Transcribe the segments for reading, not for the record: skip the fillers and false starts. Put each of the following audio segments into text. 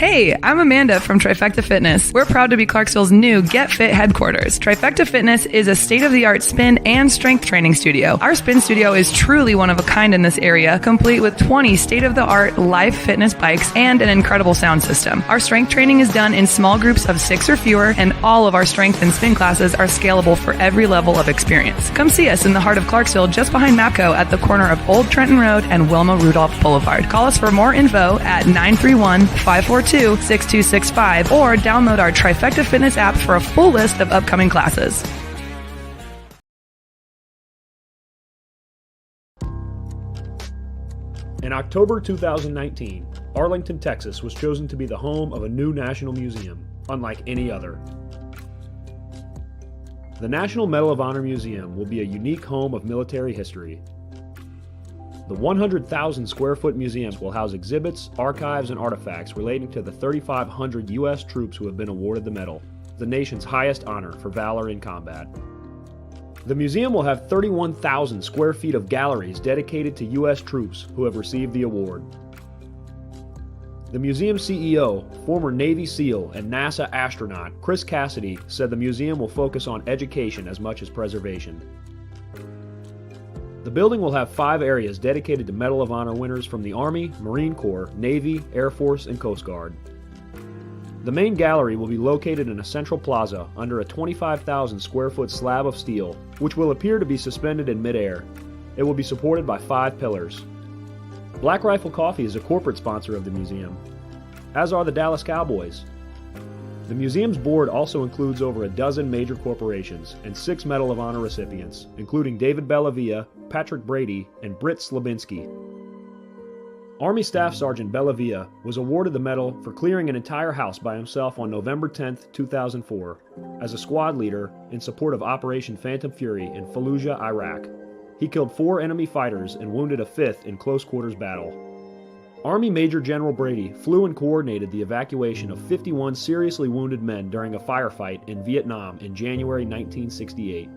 Hey, I'm Amanda from Trifecta Fitness. We're proud to be Clarksville's new Get Fit headquarters. Trifecta Fitness is a state-of-the-art spin and strength training studio. Our spin studio is truly one of a kind in this area, complete with 20 state-of-the-art live fitness bikes and an incredible sound system. Our strength training is done in small groups of 6 or fewer, and all of our strength and spin classes are scalable for every level of experience. Come see us in the heart of Clarksville, just behind MAPCO at the corner of Old Trenton Road and Wilma Rudolph Boulevard. Call us for more info at 931-542-6265 or download our Trifecta Fitness app for a full list of upcoming classes. In October 2019, Arlington, Texas was chosen to be the home of a new national museum, unlike any other. The National Medal of Honor Museum will be a unique home of military history. The 100,000 square foot museum will house exhibits, archives, and artifacts relating to the 3,500 U.S. troops who have been awarded the medal, the nation's highest honor for valor in combat. The museum will have 31,000 square feet of galleries dedicated to U.S. troops who have received the award. The museum CEO, former Navy SEAL and NASA astronaut Chris Cassidy, said the museum will focus on education as much as preservation. The building will have 5 areas dedicated to Medal of Honor winners from the Army, Marine Corps, Navy, Air Force, and Coast Guard. The main gallery will be located in a central plaza under a 25,000 square foot slab of steel, which will appear to be suspended in midair. It will be supported by 5 pillars. Black Rifle Coffee is a corporate sponsor of the museum, as are the Dallas Cowboys. The museum's board also includes over a dozen major corporations and 6 Medal of Honor recipients, including David Bellavia, Patrick Brady, and Britt Slabinski. Army Staff Sergeant Bellavia was awarded the medal for clearing an entire house by himself on November 10, 2004, as a squad leader in support of Operation Phantom Fury in Fallujah, Iraq. He killed 4 enemy fighters and wounded a 5th in close quarters battle. Army Major General Brady flew and coordinated the evacuation of 51 seriously wounded men during a firefight in Vietnam in January 1968.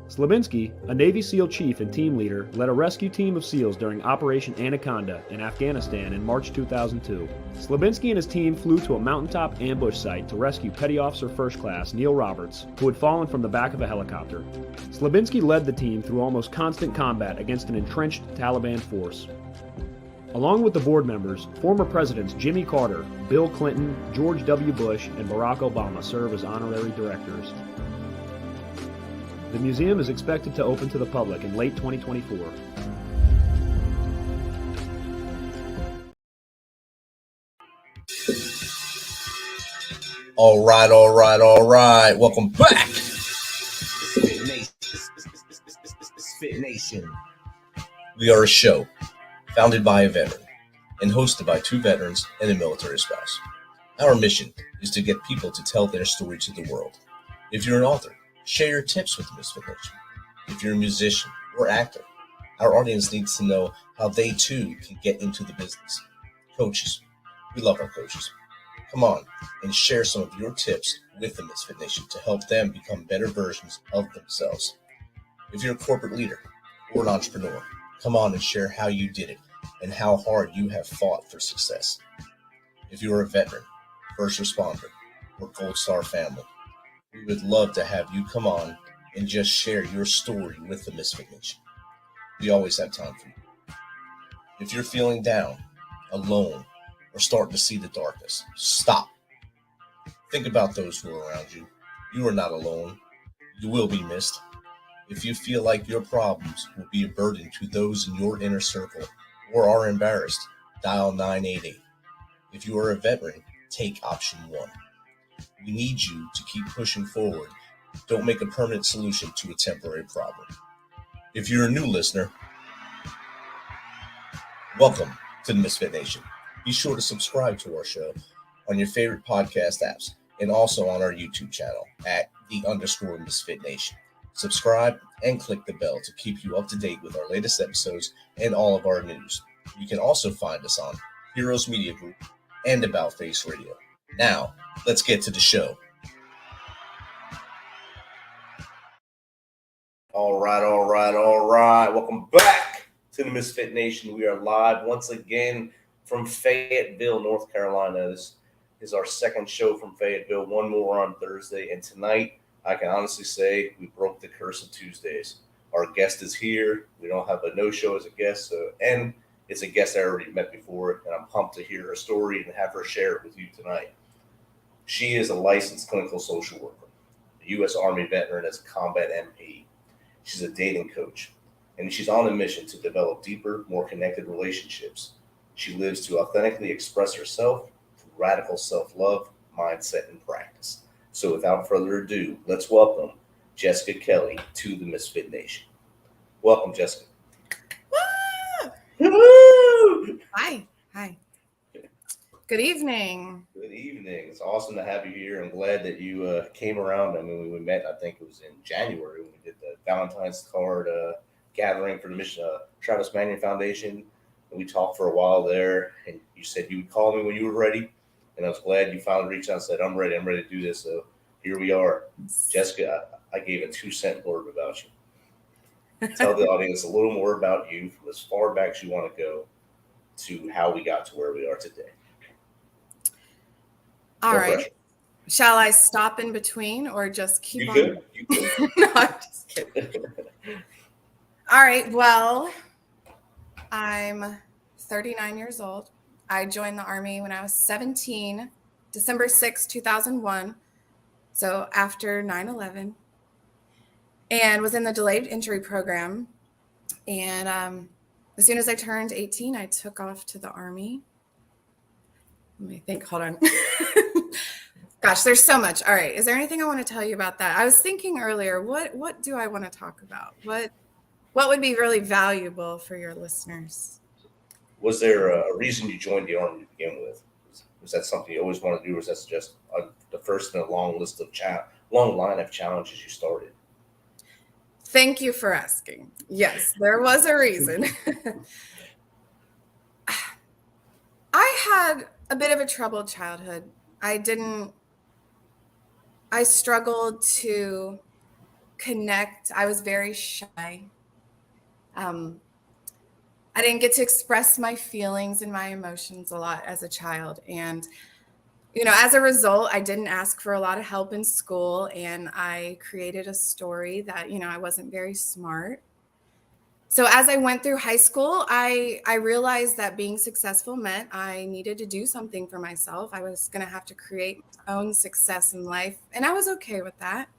Slabinski, a Navy SEAL chief and team leader, led a rescue team of SEALs during Operation Anaconda in Afghanistan in March 2002. Slabinski and his team flew to a mountaintop ambush site to rescue Petty Officer First Class Neil Roberts, who had fallen from the back of a helicopter. Slabinski led the team through almost constant combat against an entrenched Taliban force. Along with the board members, former presidents Jimmy Carter, Bill Clinton, George W. Bush, and Barack Obama serve as honorary directors. The museum is expected to open to the public in late 2024. All right. Welcome back. Fit Nation. We are a show founded by a veteran and hosted by 2 veterans and a military spouse. Our mission is to get people to tell their story to the world. If you're an author, share your tips with the Misfit Nation. If you're a musician or actor, our audience needs to know how they too can get into the business. Coaches, we love our coaches. Come on and share some of your tips with the Misfit Nation to help them become better versions of themselves. If you're a corporate leader or an entrepreneur, come on and share how you did it and how hard you have fought for success. If you are a veteran, first responder, or Gold Star family, we would love to have you come on and just share your story with the Misfit Nation. We always have time for you. If you're feeling down, alone, or starting to see the darkness, stop. Think about those who are around you. You are not alone. You will be missed. If you feel like your problems will be a burden to those in your inner circle or are embarrassed, dial 988. If you are a veteran, take option 1. We need you to keep pushing forward. Don't make a permanent solution to a temporary problem. If you're a new listener, welcome to the Misfit Nation. Be sure to subscribe to our show on your favorite podcast apps and also on our YouTube channel at @_Misfit Nation. Subscribe and click the bell to keep you up to date with our latest episodes and all of our news. You can also find us on Heroes Media Group and About Face Radio. Now, let's get to the show. All right. Welcome back to the Misfit Nation. We are live once again from Fayetteville, North Carolina. This is our second show from Fayetteville, one more on Thursday. And tonight, I can honestly say we broke the curse of Tuesdays. Our guest is here. We don't have a no-show as a guest, and it's a guest I already met before, and I'm pumped to hear her story and have her share it with you tonight. She is a licensed clinical social worker, a U.S. Army veteran as a combat MP. She's a dating coach, and she's on a mission to develop deeper, more connected relationships. She lives to authentically express herself through radical self-love, mindset, and practice. So without further ado, let's welcome Jessica Kelley to the Misfit Nation. Welcome, Jessica. Woo! Hi. Good evening. Good evening. It's awesome to have you here. I'm glad that you came around. I mean, we met, I think it was in January when we did the Valentine's card gathering for the mission, Travis Manion Foundation. And we talked for a while there, and you said you would call me when you were ready. And I was glad you finally reached out and said, I'm ready to do this. So here we are. Jessica, I gave a 2-cent blurb about you. Tell the audience a little more about you from as far back as you want to go to how we got to where we are today. All right. Pressure. Shall I stop in between or just keep on? You could. No, I'm just kidding. All right. Well, I'm 39 years old. I joined the Army when I was 17, December 6, 2001. So after 9/11. And was in the delayed entry program. And as soon as I turned 18, I took off to the Army. Let me think. Hold on. Gosh, there's so much. All right. Is there anything I want to tell you about that? I was thinking earlier, what do I want to talk about? What would be really valuable for your listeners? Was there a reason you joined the Army to begin with? Was that something you always wanted to do, or was that just the first in a long list of long line of challenges you started? Thank you for asking. Yes, there was a reason. I had a bit of a troubled childhood. I struggled to connect. I was very shy. I didn't get to express my feelings and my emotions a lot as a child. And, as a result, I didn't ask for a lot of help in school. And I created a story that, I wasn't very smart. So as I went through high school, I realized that being successful meant I needed to do something for myself. I was going to have to create my own success in life. And I was okay with that.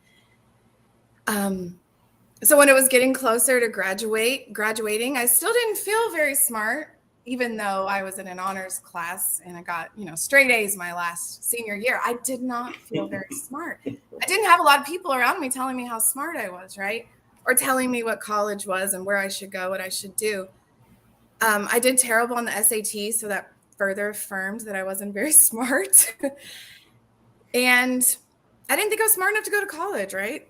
So when it was getting closer to graduating, I still didn't feel very smart, even though I was in an honors class and I got, straight A's my last senior year. I did not feel very smart. I didn't have a lot of people around me telling me how smart I was, right? Or telling me what college was and where I should go, what I should do. I did terrible on the SAT, so that further affirmed that I wasn't very smart. And I didn't think I was smart enough to go to college, right?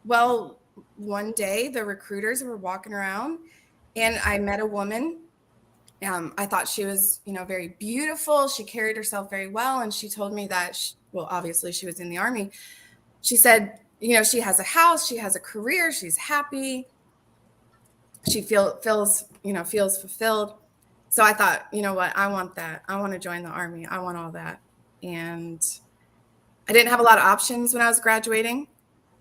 Well, one day the recruiters were walking around and I met a woman. I thought she was, very beautiful. She carried herself very well. And she told me that, obviously she was in the Army. She said, she has a house, she has a career, she's happy. She feels fulfilled. So I thought, what? I want that. I want to join the Army. I want all that. And I didn't have a lot of options when I was graduating,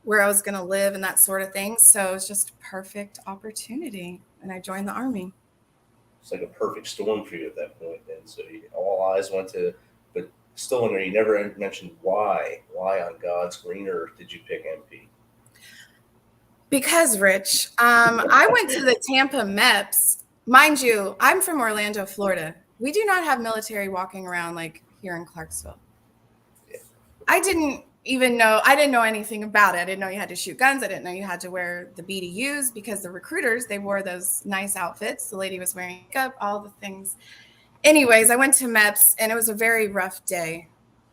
where I was going to live and that sort of thing. So it was just a perfect opportunity. And I joined the Army. It's like a perfect storm for you at that point then. So all eyes went to, but still in there, you never mentioned why on God's green earth did you pick MP? Because, Rich, I went to the Tampa MEPS. Mind you, I'm from Orlando, Florida. We do not have military walking around like here in Clarksville. Yeah. I didn't know anything about it. I didn't know you had to shoot guns. I didn't know you had to wear the BDUs because the recruiters, they wore those nice outfits. The lady was wearing makeup, all the things. Anyways, I went to MEPS and it was a very rough day.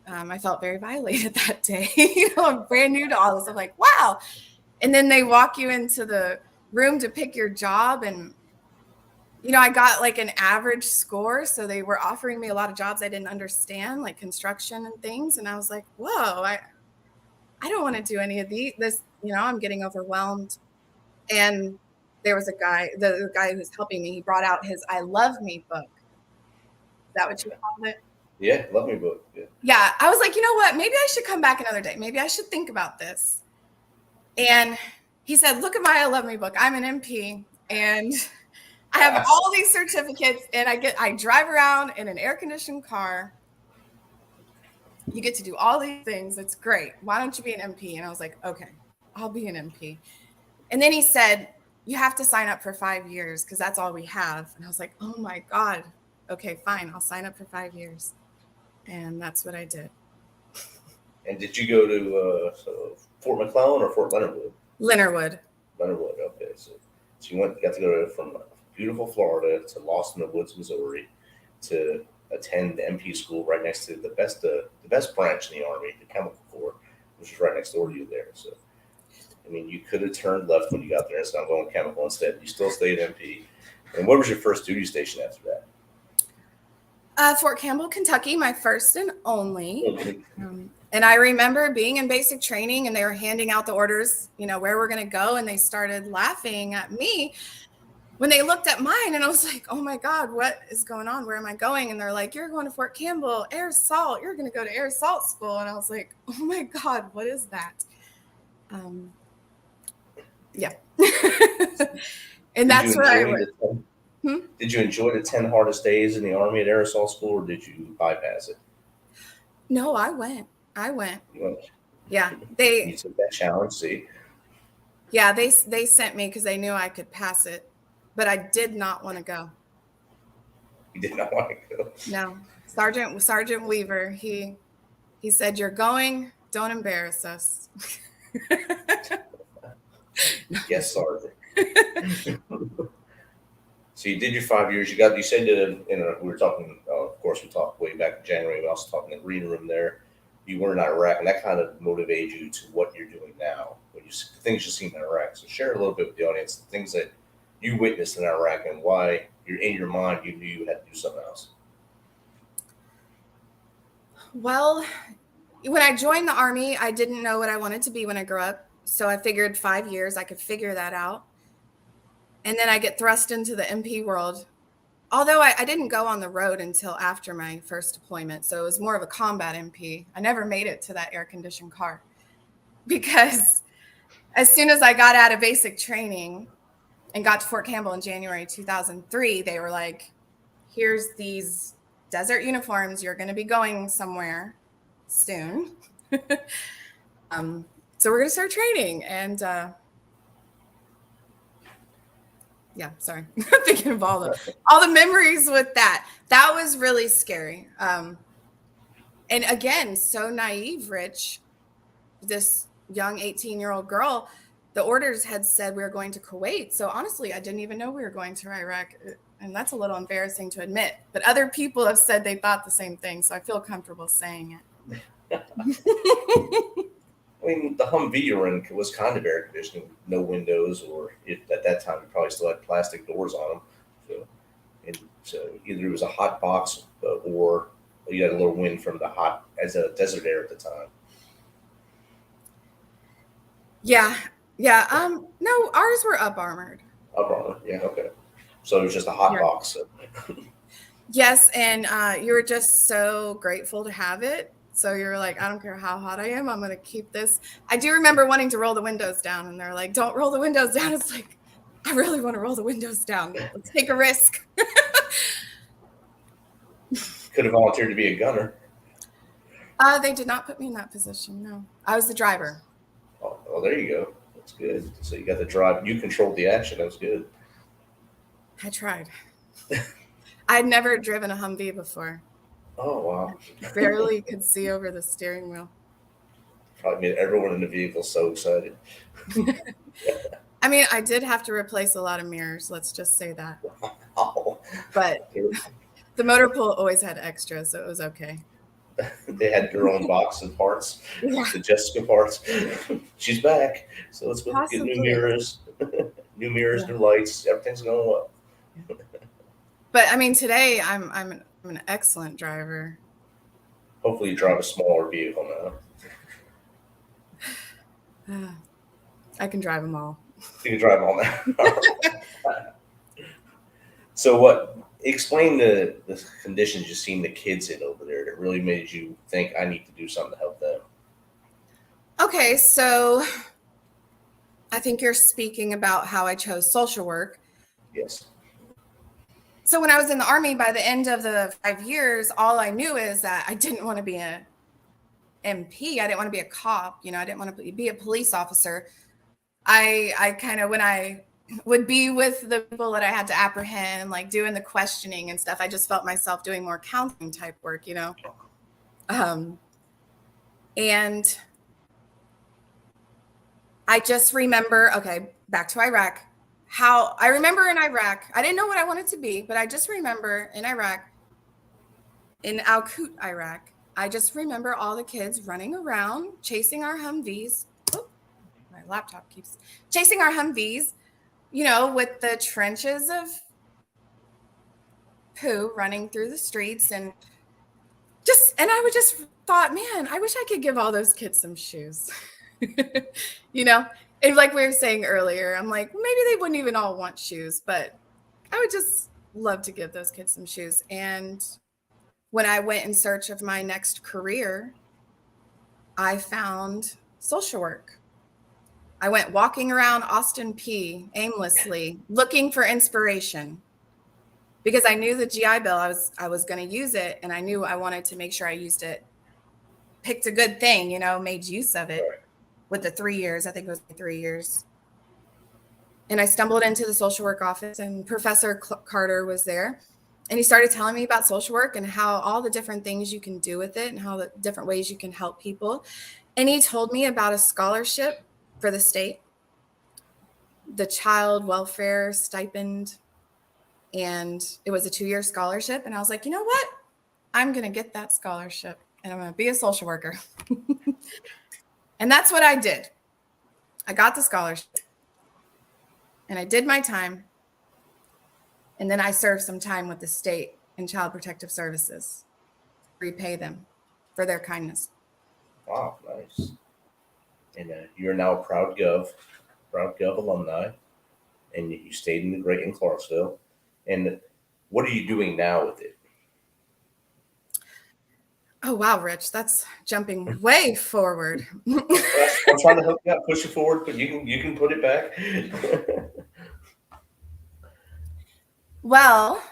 I felt very violated that day. I'm brand new to all this. I'm like, wow. And then they walk you into the room to pick your job. And, I got like an average score. So they were offering me a lot of jobs I didn't understand, like construction and things. And I was like, whoa, I don't want to do any of this, I'm getting overwhelmed. And there was a guy, the guy who's helping me, he brought out his I Love Me book. that what you called it? Yeah, Love Me book. Yeah. Yeah, I was like, you know what? Maybe I should come back another day. Maybe I should think about this. And he said, look at my I Love Me book. I'm an MP and I have all these certificates and I drive around in an air-conditioned car. You get to do all these things. It's great. Why don't you be an MP? And I was like, okay, I'll be an MP. And then he said, you have to sign up for 5 years because that's all we have. And I was like, oh my God. Okay, fine. I'll sign up for 5 years. And that's what I did. And did you go to Fort McClellan or Fort Leonard Wood? Leonard Wood. Leonard Wood, okay. So you got to go from beautiful Florida to Lost in the Woods, Missouri, to attend the MP school right next to the best branch in the Army, the Chemical Corps, which is right next door to you there. So, I mean, you could have turned left when you got there and started going chemical instead. You still stayed MP. And what was your first duty station after that? Fort Campbell, Kentucky, my first and only. And I remember being in basic training and they were handing out the orders, you know, where we're going to go. And they started laughing at me when they looked at mine. And I was like, oh my God, what is going on? Where am I going? And they're like, you're going to Fort Campbell, air assault. You're going to go to air assault school. And I was like, oh my God, what is that? Yeah. And that's where I went. Did you enjoy the 10 hardest days in the Army at air assault school, or did you bypass it? No, I went. You went. Yeah. You took that challenge, see? Yeah, they sent me because they knew I could pass it, but I did not want to go. You did not want to go? No. Sergeant Weaver, he said, you're going, don't embarrass us. Yes, Sergeant. So you did your 5 years. You said we were talking. Of course, we talked way back in January. We also talked in the reading room there. You were in Iraq, and that kind of motivated you to what you're doing now. Things you seen in Iraq. So share a little bit with the audience the things that you witnessed in Iraq and why in your mind you knew you had to do something else. Well, when I joined the Army, I didn't know what I wanted to be when I grew up. So I figured 5 years I could figure that out. And then I get thrust into the MP world. Although I didn't go on the road until after my first deployment. So it was more of a combat MP. I never made it to that air-conditioned car because as soon as I got out of basic training and got to Fort Campbell in January 2003, they were like, here's these desert uniforms. You're going to be going somewhere soon. So we're going to start training. And yeah, sorry. I'm thinking of all the memories with that. That was really scary. And again, so naive, Rich, this young 18-year-old girl, the orders had said we were going to Kuwait. So honestly, I didn't even know we were going to Iraq. And that's a little embarrassing to admit. But other people have said they thought the same thing. So I feel comfortable saying it. I mean, the Humvee you're in was kind of air conditioning, no windows, or at that time you probably still had plastic doors on them. So either it was a hot box or you had a little wind from the hot as a desert air at the time. Yeah. No, ours were up armored. Up armored, yeah, okay. So it was just a hot box. So. Yes, and you were just so grateful to have it. So you're like, I don't care how hot I am, I'm going to keep this. I do remember wanting to roll the windows down, and they're like, don't roll the windows down. It's like, I really want to roll the windows down. Let's take a risk. Could have volunteered to be a gunner. They did not put me in that position, no. I was the driver. Oh, well, there you go. That's good. So you got the drive. You controlled the action. That was good. I tried. I'd never driven a Humvee before. Oh, wow. I barely could see over the steering wheel. Probably made everyone in the vehicle so excited. I mean, I did have to replace a lot of mirrors. Let's just say that. Oh. But the motor pool always had extra, so it was okay. They had their own box of parts, the Jessica parts. She's back. So let's go get new mirrors, new lights. Everything's going well. But I mean, today I'm an excellent driver. Hopefully you drive a smaller vehicle now. I can drive them all. You can drive them all now. So what Explain the conditions you've seen the kids in over there that really made you think I need to do something to help them. Okay, so I think you're speaking about how I chose social work. Yes. So when I was in the Army, by the end of the 5 years, all I knew is that I didn't want to be an MP. I didn't want to be a cop. I didn't want to be a police officer. I kind of, when I would be with the people that I had to apprehend, like doing the questioning and stuff, I just felt myself doing more counseling type work, and I just remember, okay, back to Iraq, how I remember in Iraq, I didn't know what I wanted to be, but I just remember in Iraq, in Al-Qut, Iraq, I just remember all the kids running around, chasing our Humvees. Oh, my laptop keeps chasing our Humvees, with the trenches of poo running through the streets, and I would just thought, man, I wish I could give all those kids some shoes. And like we were saying earlier, I'm like, maybe they wouldn't even all want shoes, but I would just love to give those kids some shoes. And when I went in search of my next career, I found social work. I went walking around Austin P aimlessly looking for inspiration because I knew the GI Bill, I was going to use it, and I knew I wanted to make sure I used it, picked a good thing, made use of it. With the 3 years, I think it was 3 years. And I stumbled into the social work office, and Professor Carter was there. And he started telling me about social work and how all the different things you can do with it and how the different ways you can help people. And he told me about a scholarship for the state, the child welfare stipend. And it was a 2-year scholarship. And I was like, you know what? I'm going to get that scholarship and I'm going to be a social worker. And that's what I did. I got the scholarship and I did my time. And then I served some time with the state and Child Protective Services, repay them for their kindness. Wow, nice. And you're now a proud Gov alumni, and you stayed in Clarksville. And what are you doing now with it? Oh, wow, Rich, that's jumping way forward. I'm trying to help you out, push it forward, but you can put it back. Well,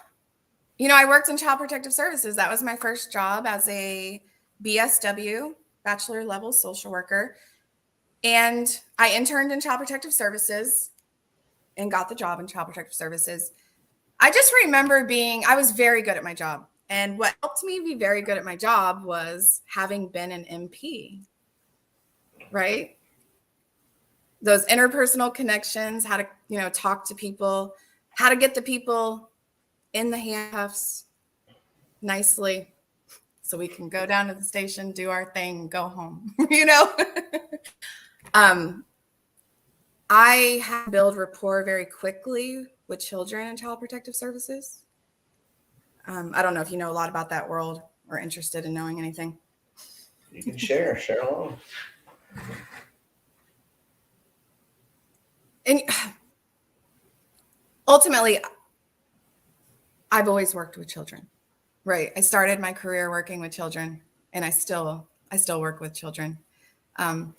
I worked in Child Protective Services. That was my first job as a BSW, bachelor level social worker. And I interned in Child Protective Services and got the job in Child Protective Services. I just remember I was very good at my job. And what helped me be very good at my job was having been an MP, right? Those interpersonal connections, how to, talk to people, how to get the people in the handcuffs nicely so we can go down to the station, do our thing, go home, I had to build rapport very quickly with children in Child Protective Services. I don't know if you know a lot about that world or interested in knowing anything. You can share along. And ultimately, I've always worked with children, right? I started my career working with children, and I still work with children. But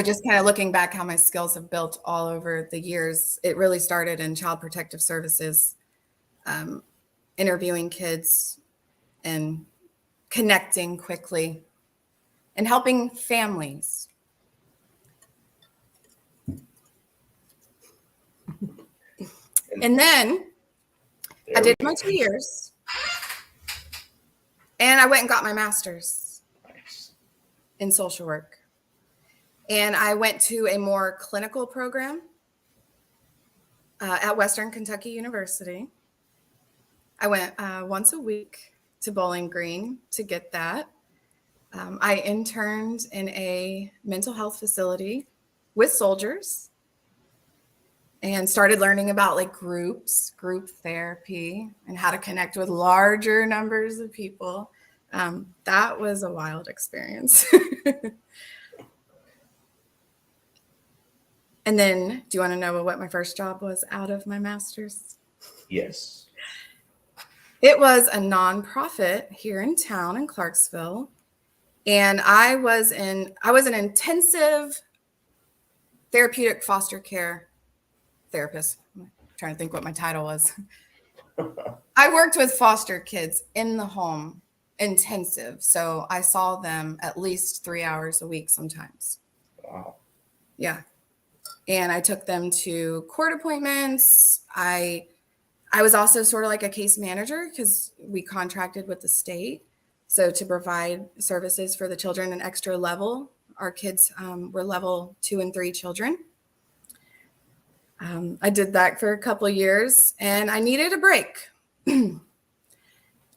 just kind of looking back how my skills have built all over the years, it really started in Child Protective Services, interviewing kids and connecting quickly and helping families. And then I did my 2 years and I went and got my master's in social work. And I went to a more clinical program at Western Kentucky University. I went once a week to Bowling Green to get that. I interned in a mental health facility with soldiers and started learning about like group therapy and how to connect with larger numbers of people. That was a wild experience. And then, do you want to know what my first job was out of my master's? Yes. It was a nonprofit here in town in Clarksville. And I was an intensive therapeutic foster care therapist. I'm trying to think what my title was. I worked with foster kids in the home, intensive. So I saw them at least 3 hours a week sometimes. Wow. Yeah. And I took them to court appointments. I was also sort of like a case manager because we contracted with the state. So to provide services for the children an extra level, our kids were level 2 and 3 children. I did that for a couple of years and I needed a break.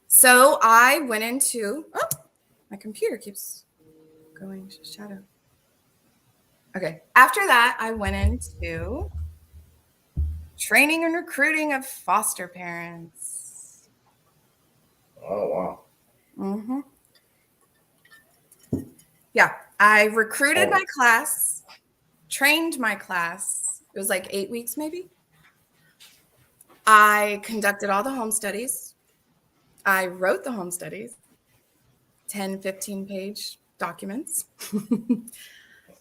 So I went into, my computer keeps going to shadow. Okay. After that, I went into training and recruiting of foster parents. Oh, wow. Mm-hmm. Yeah. I recruited my class, trained my class. It was like 8 weeks, maybe. I conducted all the home studies. I wrote the home studies, 10, 15-page documents,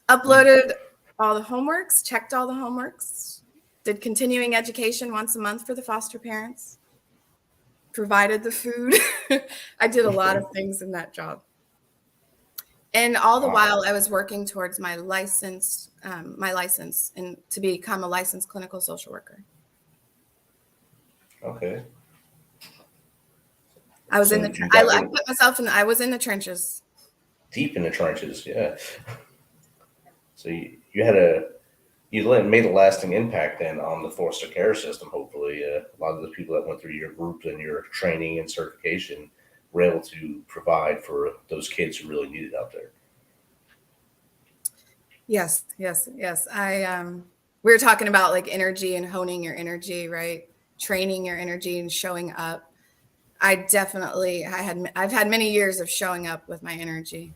uploaded all the homeworks, checked all the homeworks, did continuing education once a month for the foster parents, provided the food. I did a lot of things in that job. And all the while I was working towards my license and to become a licensed clinical social worker. Okay. I was in the. I put myself in. I was in the trenches. Deep in the trenches, yeah. So you made a lasting impact then on the foster care system. Hopefully, a lot of the people that went through your group and your training and certification were able to provide for those kids who really need it out there. Yes. We were talking about like energy and honing your energy, right? Training your energy and showing up. I've had many years of showing up with my energy.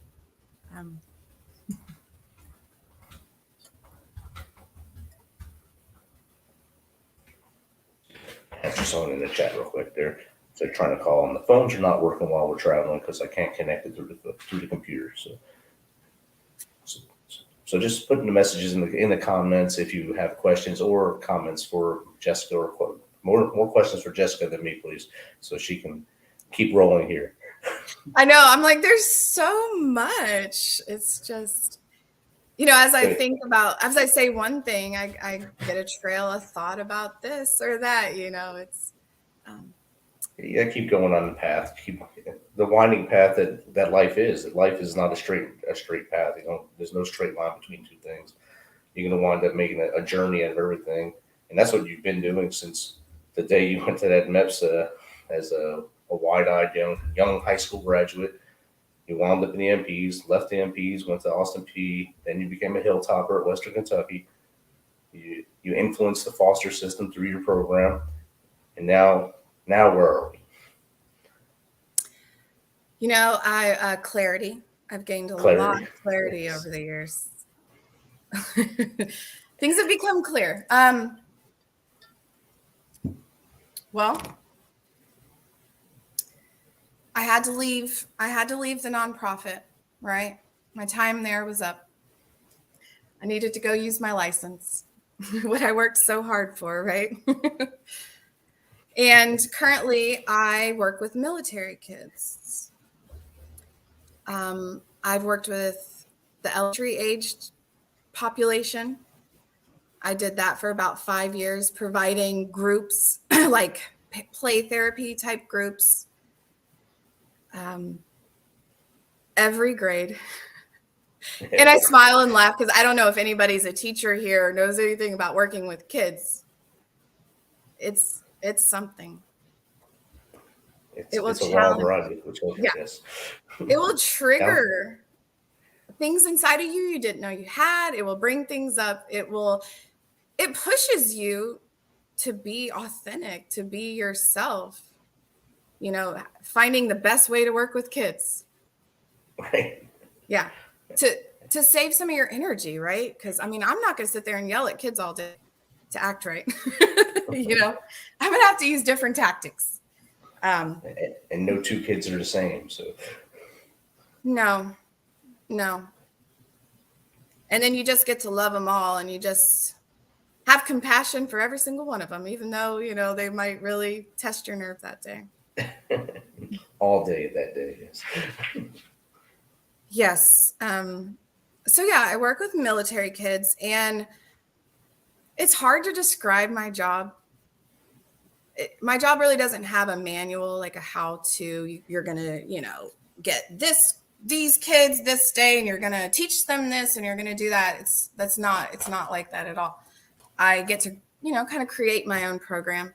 Answer someone in the chat real quick there. So they're trying to call, and the phones are not working while we're traveling because I can't connect it through the computer. So just putting the messages in the comments if you have questions or comments for Jessica, or more questions for Jessica than me, please, so she can keep rolling here. I know. I'm like, there's so much. It's just, as I say one thing, I get a trail of thought about this or that, it's. You gotta keep going on the path, keep the winding path that life is. That life is not a straight path. There's no straight line between two things. You're gonna wind up making a journey out of everything, and that's what you've been doing since the day you went to that MEPSA as a wide-eyed young high school graduate. You wound up in the MPs, left the MPs, went to Austin P. Then you became a hilltopper at Western Kentucky. You influenced the foster system through your program, and now where are we? Clarity. I've gained a lot of clarity over the years. Things have become clear. Well, I had to leave the nonprofit, right? My time there was up. I needed to go use my license, what I worked so hard for, right? And currently I work with military kids. I've worked with the elementary aged population. I did that for about 5 years, providing groups like play therapy type groups. Every grade. And I smile and laugh because I don't know if anybody's a teacher here or knows anything about working with kids. It's something. It's a wild ride with children. Yeah. Yes. It will trigger things inside of you didn't know you had. It will bring things up. It pushes you to be authentic, to be yourself. Finding the best way to work with kids. Right. Yeah. To save some of your energy, right? Because I'm not going to sit there and yell at kids all day to act right. I'm going to have to use different tactics. And no two kids are the same. So No. And then you just get to love them all, and you just have compassion for every single one of them, even though, they might really test your nerve that day. all day that day, yes. Yes. So yeah, I work with military kids, and it's hard to describe my job. My job really doesn't have a manual, like a how-to. You're going to, get these kids this day, and you're going to teach them this, and you're going to do that. It's not like that at all. I get to, kind of create my own program.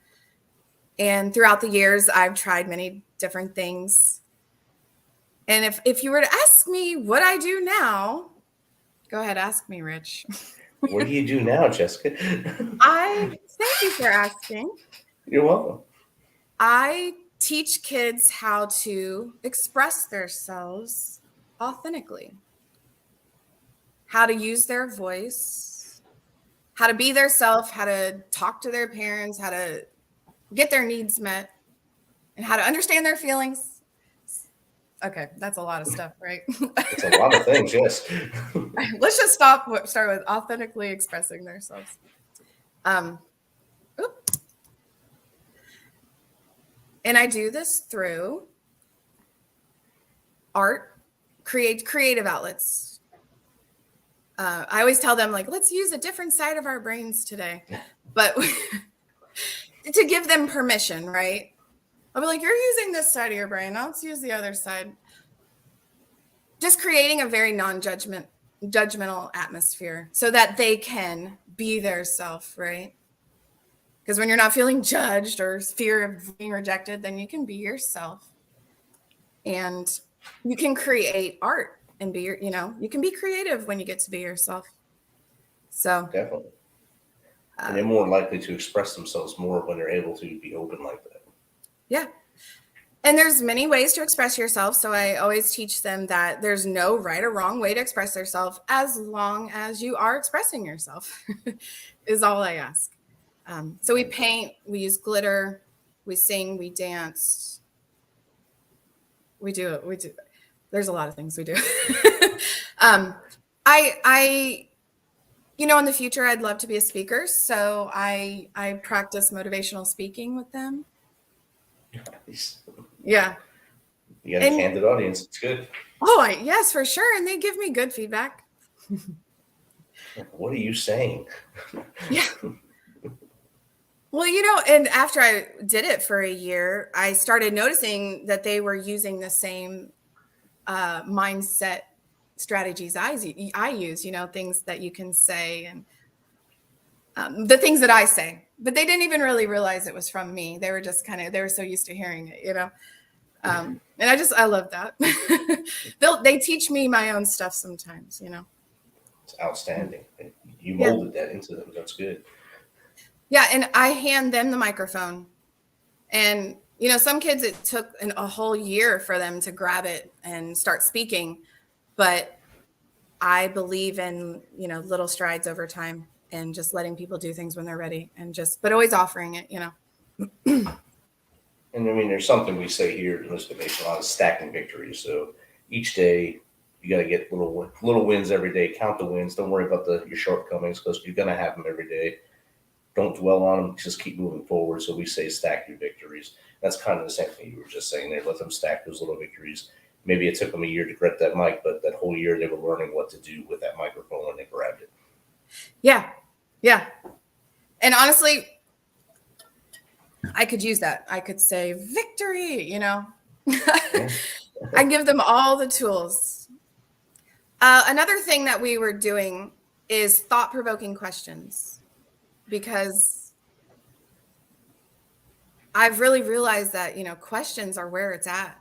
And throughout the years, I've tried many different things. And if you were to ask me what I do now, go ahead, ask me, Rich. What do you do now, Jessica? Thank you for asking. You're welcome. I teach kids how to express themselves authentically, how to use their voice, how to be their self, how to talk to their parents, how to get their needs met, and how to understand their feelings. Okay, that's a lot of stuff, right? It's a lot of things, yes. Let's just start with authentically expressing themselves. And I do this through art, creative outlets. I always tell them, like, let's use a different side of our brains today, but to give them permission, right? I'll be like, you're using this side of your brain. Let's use the other side. Just creating a very non-judgmental atmosphere so that they can be their self, right? Because when you're not feeling judged or fear of being rejected, then you can be yourself. And you can create art and be you can be creative when you get to be yourself. So definitely. And they're more likely to express themselves more when they're able to be open like that. Yeah. And there's many ways to express yourself. So I always teach them that there's no right or wrong way to express yourself, as long as you are expressing yourself is all I ask. So we paint, we use glitter, we sing, we dance. We do. There's a lot of things we do. In the future, I'd love to be a speaker. So I practice motivational speaking with them. Nice. Yeah. You got a candid audience. It's good. Oh, yes, for sure. And they give me good feedback. What are you saying? Yeah. Well, and after I did it for a year, I started noticing that they were using the same mindset strategies I use, things that you can say, and the things that I say, but they didn't even really realize it was from me. They were just they were so used to hearing it, and I love that. They teach me my own stuff sometimes, It's outstanding. You molded that into them. That's good. Yeah. And I hand them the microphone, and, some kids, it took a whole year for them to grab it and start speaking, but I believe in, little strides over time, and just letting people do things when they're ready, but always offering it, And there's something we say here in this nation, a lot of stacking victories. So each day you got to get little wins every day. Count the wins. Don't worry about your shortcomings, because you're going to have them every day. Don't dwell on them. Just keep moving forward. So we say stack your victories. That's kind of the same thing you were just saying there. Let them stack those little victories. Maybe it took them a year to grab that mic, but that whole year they were learning what to do with that microphone when they grabbed it. Yeah. Yeah. And honestly, I could use that. I could say victory, I give them all the tools. Another thing that we were doing is thought-provoking questions, because I've really realized that, questions are where it's at.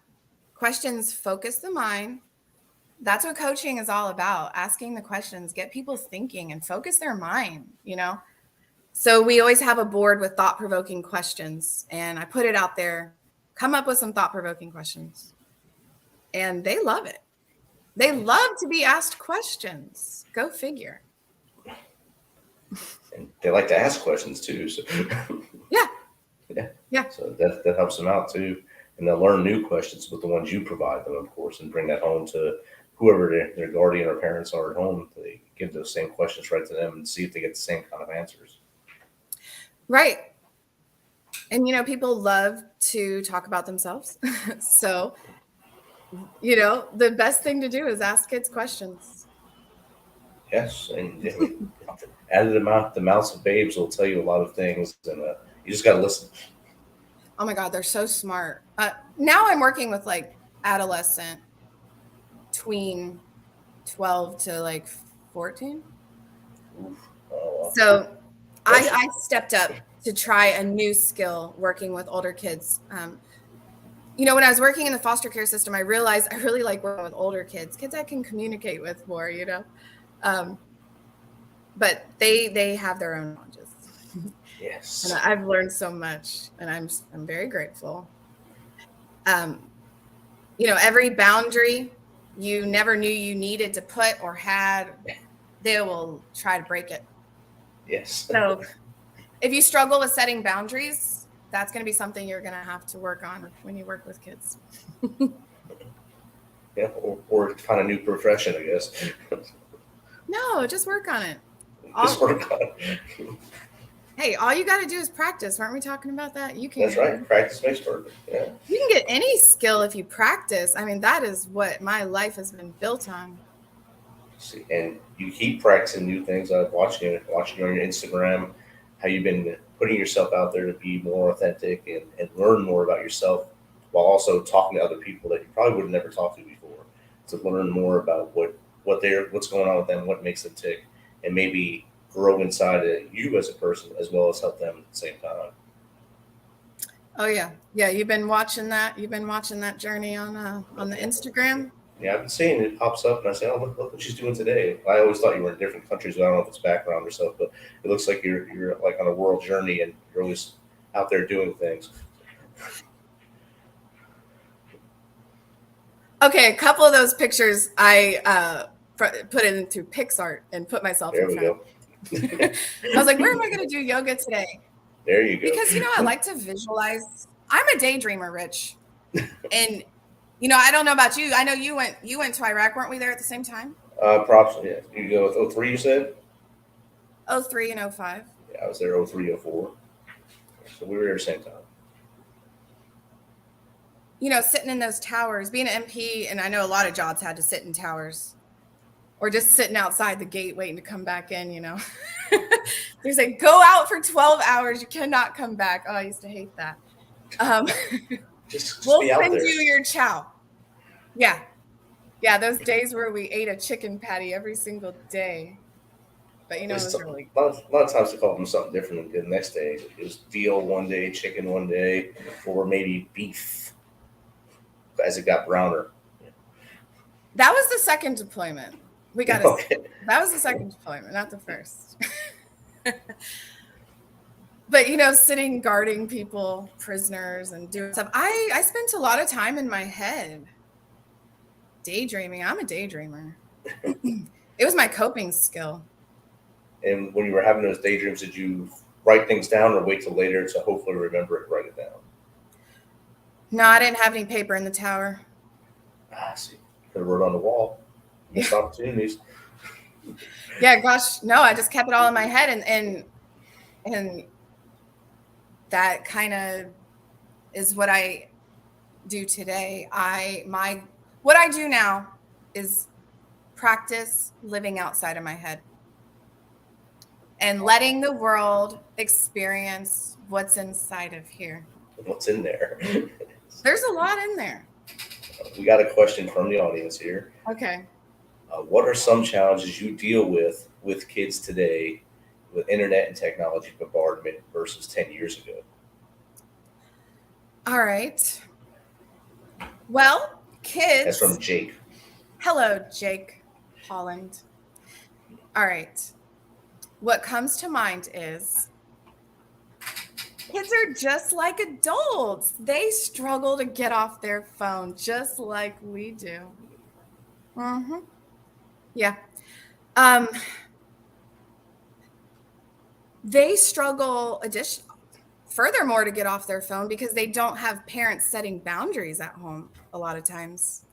Questions focus the mind. That's what coaching is all about. Asking the questions, get people thinking and focus their mind, So we always have a board with thought-provoking questions, and I put it out there. Come up with some thought-provoking questions. And they love it. They love to be asked questions. Go figure. And they like to ask questions too. So Yeah. So that helps them out too. and they'll learn new questions with the ones you provide them, of course, and bring that home to whoever their guardian or parents are at home. They give those same questions right to them and see if they get the same kind of answers. Right. And, people love to talk about themselves. So, the best thing to do is ask kids questions. Yes. And out of the mouths of babes will tell you a lot of things, and you just got to listen. Oh my God, they're so smart. Now I'm working with like adolescent, tween, 12 to like 14. So I stepped up to try a new skill working with older kids. When I was working in the foster care system, I realized I really like working with older kids I can communicate with more, but they have their own challenges. Yes. And I've learned so much, and I'm very grateful. Every boundary you never knew you needed to put or had, they will try to break it. Yes. So if you struggle with setting boundaries, that's going to be something you're going to have to work on when you work with kids. Yeah, or find a new profession, I guess. No, just work on it. Just work on it. Hey, all you got to do is practice. Weren't we talking about that? That's right. Practice makes perfect. Yeah. You can get any skill if you practice. I mean, that is what my life has been built on. See, and you keep practicing new things. I'm watching you on your Instagram, how you've been putting yourself out there to be more authentic and learn more about yourself, while also talking to other people that you probably would have never talked to before, to learn more about what's going on with them, what makes them tick, and maybe grow inside of you as a person, as well as help them at the same time. Oh yeah. You've been watching that journey on the Instagram. Yeah, I've been seeing it pops up, and I say, "Oh, look what she's doing today." I always thought you were in different countries, but I don't know if it's background or stuff. But it looks like you're like on a world journey, and you're always out there doing things. Okay, a couple of those pictures I put into PixArt and put myself in front. I was like, where am I going to do yoga today? There you go. Because I like to visualize. I'm a daydreamer, Rich, and I don't know about you. I know you went to Iraq. Weren't we there at the same time? Props. Yeah, you go with 03. You said 03 and 05. Yeah, I was there 03, 04. So we were there at the same time. Sitting in those towers, being an MP, and I know a lot of jobs had to sit in towers or just sitting outside the gate waiting to come back in, There's like, go out for 12 hours. You cannot come back. Oh, I used to hate that. Just we'll be out send there. you your chow. Yeah. Yeah, those days where we ate a chicken patty every single day. But it was really a lot of times they call them something different the next day. It was veal one day, chicken one day, or maybe beef as it got browner. That was the second deployment. We got that was the second deployment, not the first. But sitting guarding people, prisoners, and doing stuff. I spent a lot of time in my head daydreaming. I'm a daydreamer. It was my coping skill. And when you were having those daydreams, did you write things down or wait till later to hopefully remember it, write it down? No, I didn't have any paper in the tower. See, you could have wrote on the wall. Missed opportunities. Yeah, gosh, no, I just kept it all in my head, and that kind of is what I do today. What I do now is practice living outside of my head and letting the world experience what's inside of here. What's in there? There's a lot in there. We got a question from the audience here. Okay. What are some challenges you deal with kids today with internet and technology bombardment versus 10 years ago? All right. Well, kids. That's from Jake. Hello, Jake Holland. All right. What comes to mind is kids are just like adults. They struggle to get off their phone just like we do. Mm-hmm. Yeah. They struggle furthermore to get off their phone because they don't have parents setting boundaries at home a lot of times.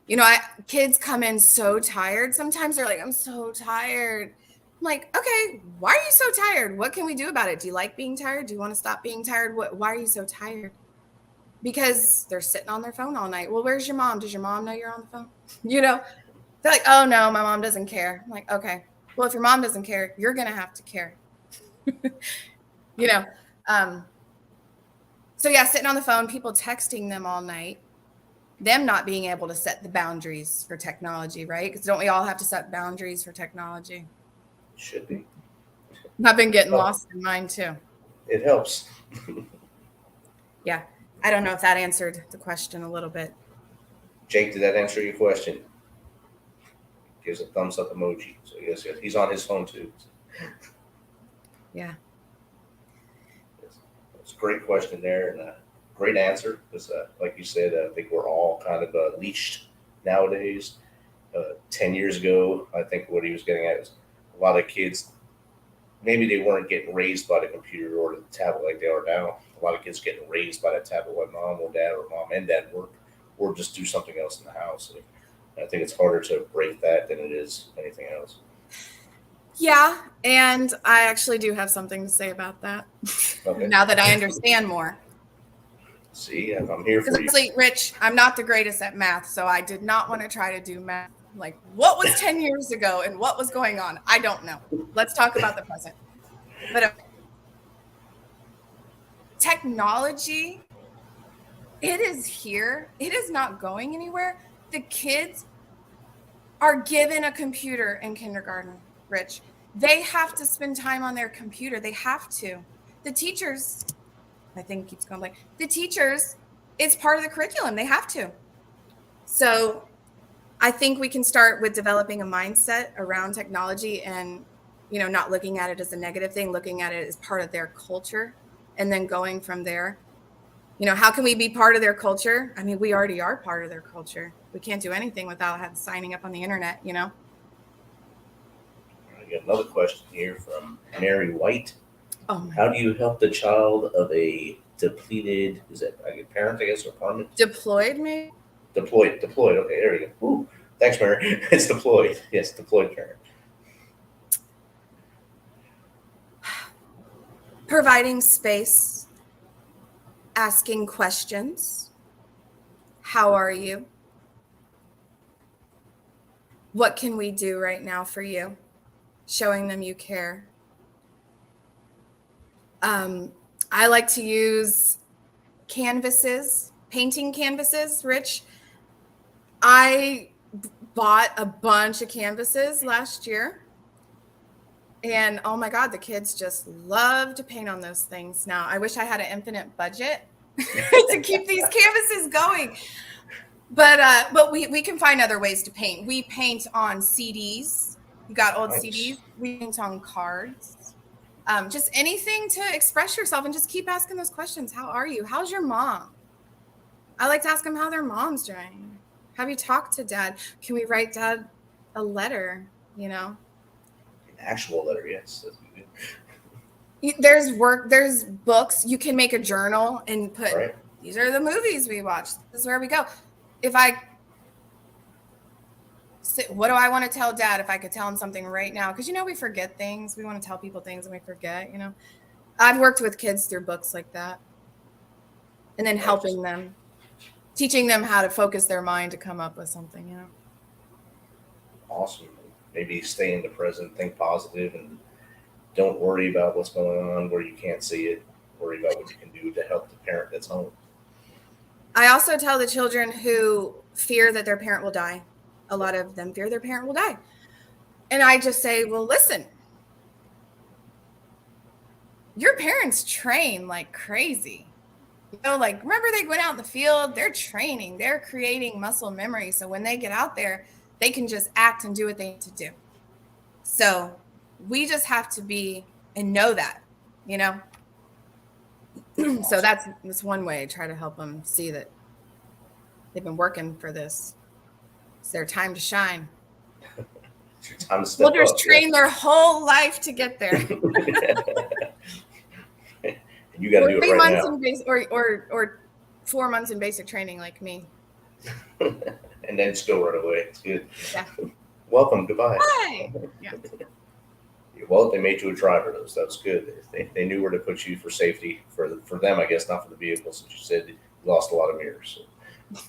You know, kids come in so tired. Sometimes they're like, I'm so tired. I'm like, okay, why are you so tired? What can we do about it? Do you like being tired? Do you want to stop being tired? Why are you so tired? Because they're sitting on their phone all night. Well, where's your mom? Does your mom know you're on the phone? You know, they're like, oh no, my mom doesn't care. I'm like, okay, well, if your mom doesn't care, you're going to have to care. You know, so yeah, sitting on the phone, people texting them all night, them not being able to set the boundaries for technology, right? Because don't we all have to set boundaries for technology? Should be. I've been getting lost in mine too. It helps. Yeah. I don't know if that answered the question a little bit. Jake, did that answer your question? Gives a thumbs up emoji. So yes, he's on his phone too. Yeah. It's a great question there and a great answer because, like you said, I think we're all kind of leashed nowadays. 10 years ago, I think what he was getting at is a lot of kids, maybe they weren't getting raised by the computer or the tablet like they are now. A lot of kids getting raised by that tablet while mom and dad work or just do something else in the house. And I think it's harder to break that than it is anything else. Yeah, and I actually do have something to say about that. Okay. Now that I understand more. See, I'm here for you. Rich, I'm not the greatest at math, so I did not want to try to do math. Like, what was 10 years ago and what was going on? I don't know. Let's talk about the present. But technology, it is here. It is not going anywhere. The kids are given a computer in kindergarten, Rich. They have to spend time on their computer. They have to. The teachers, I think keeps going like, the teachers, it's part of the curriculum. They have to. So I think we can start with developing a mindset around technology and, you know, not looking at it as a negative thing, looking at it as part of their culture and then going from there. You know, how can we be part of their culture? I mean, we already are part of their culture. We can't do anything without signing up on the internet, you know? I got another question here from Mary White. Oh, how do you help the child of a depleted, is that a parent, I guess, or apartment? Deployed, maybe? Deployed. Okay, there you go. Ooh, thanks, Mary. It's deployed. Yes, deployed parent. Providing space, asking questions. How are you? What can we do right now for you? Showing them you care. I like to use canvases, painting canvases, Rich. I bought a bunch of canvases last year. And oh my God, the kids just love to paint on those things. Now, I wish I had an infinite budget to keep these canvases going. But we can find other ways to paint. We paint on CDs. You got old CDs. We paint on cards. Just anything to express yourself and just keep asking those questions. How are you? How's your mom? I like to ask them how their mom's doing. Have you talked to dad? Can we write dad a letter, you know? An actual letter, yes. There's books. You can make a journal and put, these are the movies we watched. This is where we go. What do I want to tell dad if I could tell him something right now? Because, you know, we forget things. We want to tell people things and we forget, you know. I've worked with kids through books like that. And then helping them, teaching them how to focus their mind to come up with something, you know. Awesome. Maybe stay in the present, think positive, and don't worry about what's going on where you can't see it. Worry about what you can do to help the parent that's home. I also tell the children who fear that their parent will die. A lot of them fear their parent will die. And I just say, well, listen, your parents train like crazy. You know, like, remember they went out in the field, they're training, they're creating muscle memory. So when they get out there, they can just act and do what they need to do. So we just have to be and know that, you know? So that's one way I try to help them see that they've been working for this. It's their time to shine. It's your time to step up. Train their whole life to get there. And you got to do it right now. In or 4 months in basic training like me. And then just go right away. It's good. Yeah. Welcome. Goodbye. Bye. Yeah. Well, they made you a driver, though, so that's good. They knew where to put you for safety for them, I guess, not for the vehicle, since you said you lost a lot of mirrors. So.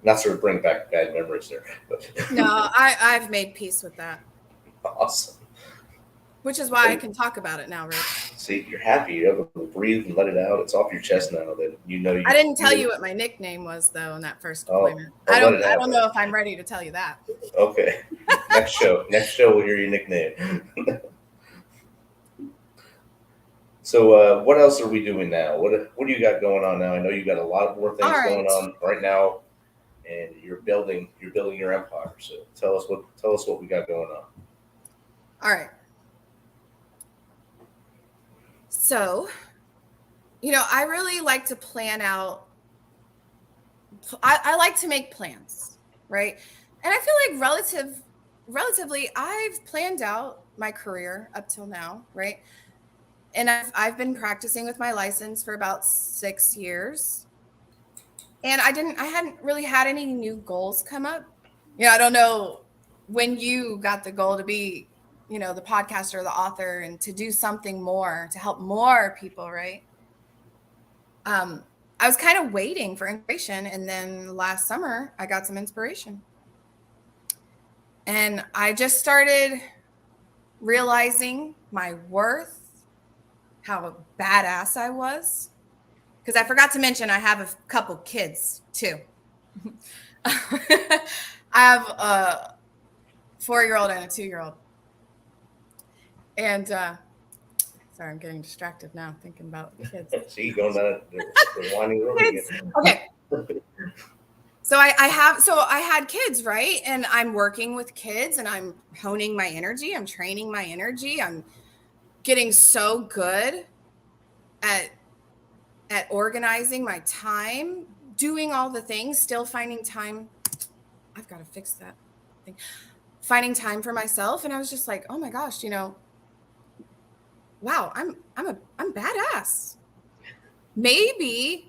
Not sort of bring back bad memories there. But. No, I've made peace with that. Awesome. Which is why I can talk about it now, Rick. See, you're happy. You're able to breathe and let it out. It's off your chest now. That you know. I didn't tell you what my nickname was, though, in that first deployment. I don't know if I'm ready to tell you that. Okay. Next show we'll hear your nickname. So what else are we doing now? What do you got going on now? I know you got a lot more things going on right now, and you're building your empire. So tell us what we got going on. All right. So, I really like to plan out. I like to make plans, right? And I feel like relatively, I've planned out my career up till now, right? And I've been practicing with my license for about 6 years. And I hadn't really had any new goals come up. I don't know when you got the goal to be the podcaster, the author, and to do something more to help more people, right? I was kind of waiting for inspiration. And then last summer, I got some inspiration. And I just started realizing my worth, how badass I was. Because I forgot to mention, I have a couple kids too. I have a 4-year-old and a 2-year-old. And sorry, I'm getting distracted now thinking about the kids. See, going down the winding road again. Okay. So I had kids, right? And I'm working with kids and I'm honing my energy. I'm training my energy. I'm getting so good at organizing my time, doing all the things, still finding time. I've got to fix that thing. Finding time for myself. And I was just like, oh my gosh, wow, I'm badass. Maybe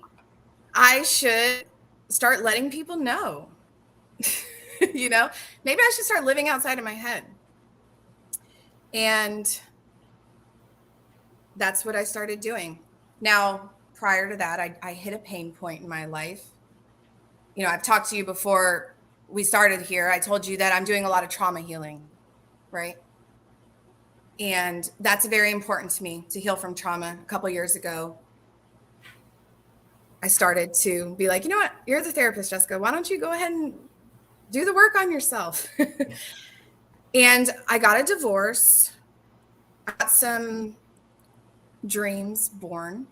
I should start letting people know. Maybe I should start living outside of my head. And that's what I started doing. Now, prior to that, I hit a pain point in my life. I've talked to you before we started here. I told you that I'm doing a lot of trauma healing, right? And that's very important to me, to heal from trauma. A couple of years ago, I started to be like, you know what? You're the therapist, Jessica. Why don't you go ahead and do the work on yourself? And I got a divorce. I got some dreams born.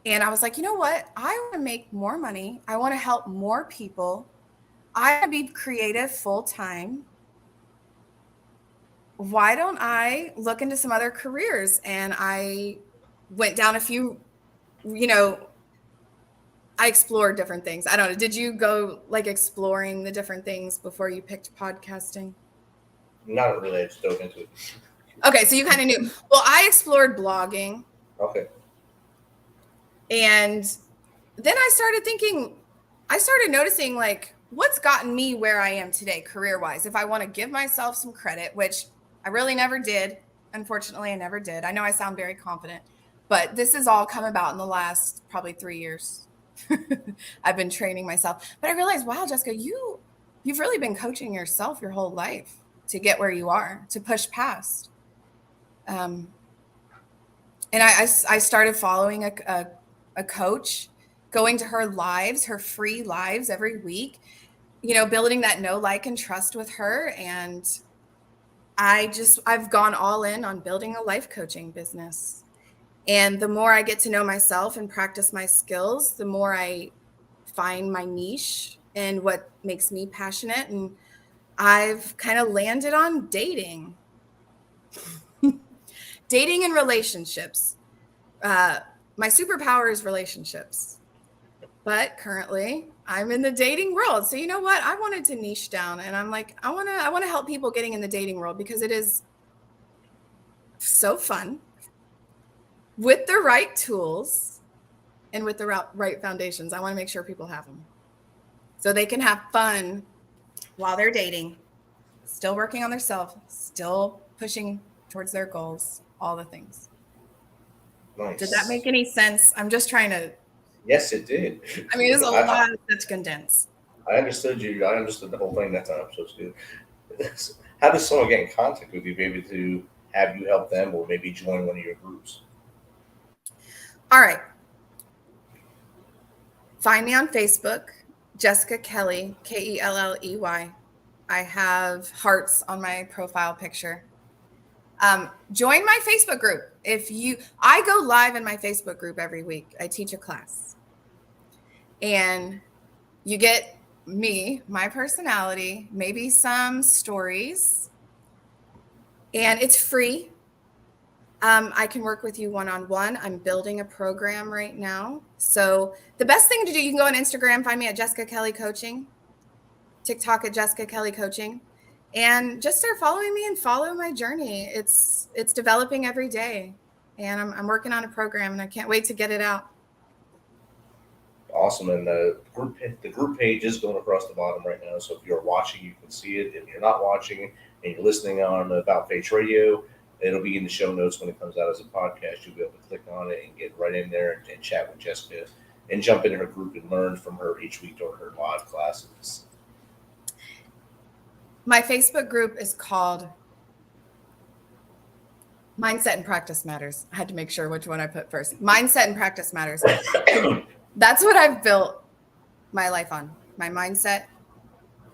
And I was like, you know what? I want to make more money. I want to help more people. I want to be creative full time. Why don't I look into some other careers? And I went down a few, I explored different things. I don't know. Did you go exploring the different things before you picked podcasting? Not really. I just dove into it. Okay. So you kind of knew. Well, I explored blogging. Okay. And then I started noticing what's gotten me where I am today, career-wise. If I want to give myself some credit, which I really never did. Unfortunately, I never did. I know I sound very confident, but this has all come about in the last probably 3 years. I've been training myself, but I realized, wow, Jessica, you've really been coaching yourself your whole life to get where you are, to push past. And I started following a coach, going to her lives, her free lives every week, building that know, like, and trust with her. And I've gone all in on building a life coaching business. And the more I get to know myself and practice my skills, the more I find my niche and what makes me passionate. And I've kind of landed on dating. Dating and relationships. My superpower is relationships. But currently, I'm in the dating world. So you know what? I wanted to niche down, and I'm like, I want to help people getting in the dating world because it is so fun. with the right tools and with the right foundations. I want to make sure people have them so they can have fun while they're dating, still working on themselves, still pushing towards their goals, all the things. Nice. Did that make any sense? I'm just trying to. Yes, it did. I mean, it's a lot to condense. I understood you. I understood the whole thing that time, so it's good. How does someone get in contact with you, maybe to have you help them or maybe join one of your groups? All right. Find me on Facebook, Jessica Kelley, Kelley. I have hearts on my profile picture. Join my Facebook group. I go live in my Facebook group every week. I teach a class. And you get me, my personality, maybe some stories. And it's free. I can work with you one-on-one. I'm building a program right now. So the best thing to do, you can go on Instagram, find me at Jessica Kelley Coaching, TikTok at Jessica Kelley Coaching, and just start following me and follow my journey. It's developing every day, and I'm working on a program, and I can't wait to get it out. Awesome. And the group page is going across the bottom right now. So if you're watching, you can see it. If you're not watching and you're listening on About Face Radio, it'll be in the show notes when it comes out as a podcast. You'll be able to click on it and get right in there and chat with Jessica and jump into her group and learn from her each week during her live classes. My Facebook group is called Mindset and Practice Matters. I had to make sure which one I put first. Mindset and Practice Matters. That's what I've built my life on, my mindset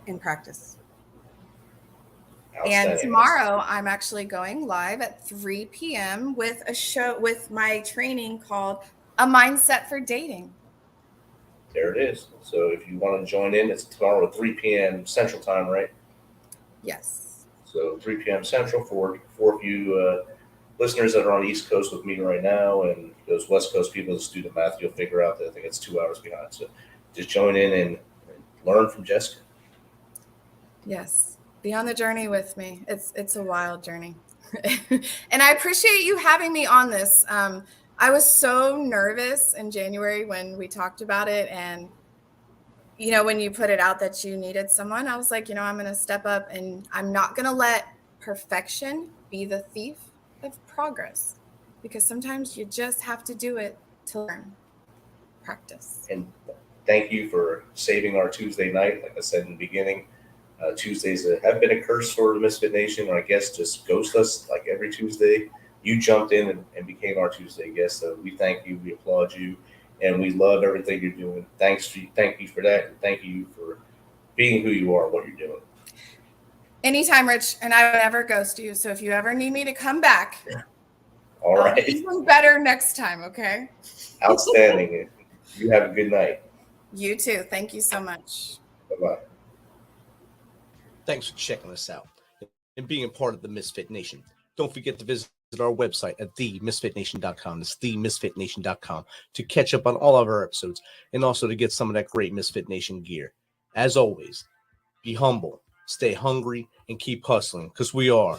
and practice. And tomorrow I'm actually going live at 3 p.m. with a show with my training called A Mindset for Dating. There it is. So if you want to join in, it's tomorrow at 3 p.m. Central Time, right? Yes. So 3 p.m. Central for you listeners that are on the East Coast with me right now, and those West Coast people, just do the math, you'll figure out that I think it's 2 hours behind. So just join in and learn from Jessica. Yes. Be on the journey with me. It's a wild journey. And I appreciate you having me on this. I was so nervous in January when we talked about it. And, when you put it out that you needed someone, I was like, I'm going to step up, and I'm not going to let perfection be the thief of progress, because sometimes you just have to do it to learn, practice. And thank you for saving our Tuesday night. Like I said in the beginning, Tuesdays have been a curse for the Misfit Nation, or I guess just ghost us like every Tuesday. You jumped in and became our Tuesday guest. So we thank you, we applaud you, and we love everything you're doing. Thank you for that, and thank you for being who you are, what you're doing. Anytime, Rich, and I would never ghost you. So if you ever need me to come back, all right, I'll be even better next time, okay? Outstanding. You have a good night. You too. Thank you so much. Bye-bye. Thanks for checking us out and being a part of the Misfit Nation. Don't forget to visit our website at themisfitnation.com. It's themisfitnation.com to catch up on all of our episodes and also to get some of that great Misfit Nation gear. As always, be humble, stay hungry, and keep hustling, because we are